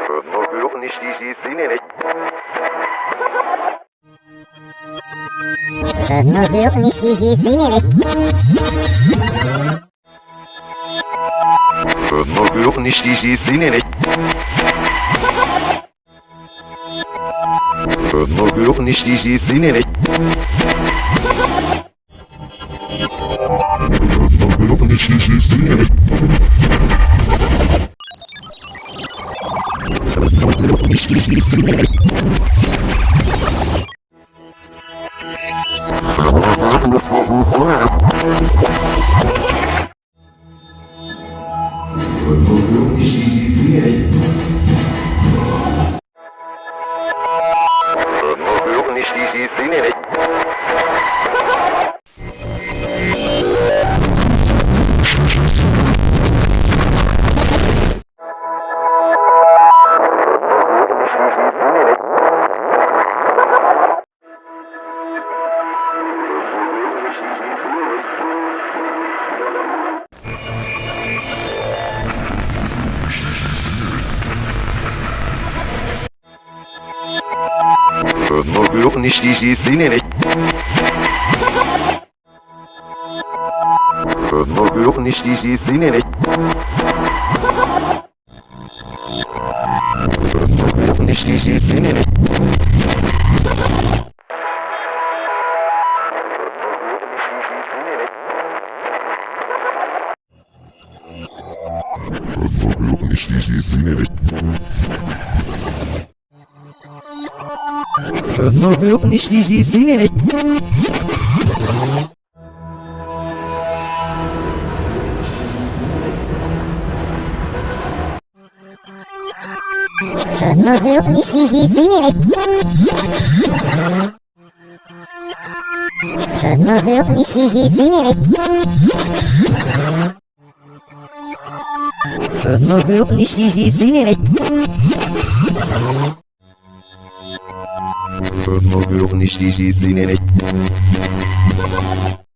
Noch nicht die Sinne nicht. Yok nicht die Sinne nicht. Noch nicht die Sinne nicht. Noch nicht die Sinne nicht. Noch nicht die Sinne nicht. Noch nicht die Sinne nicht. Noch nicht die Sinne nicht. Noch nicht die Sinne nicht. Noch nicht die Sinne nicht. Noch nicht die Sinne nicht. Yok nicht die Sinne nicht. Yok nicht die Sinne nicht. Noch nicht die Sinne nicht. Noch nicht die Sinne nicht.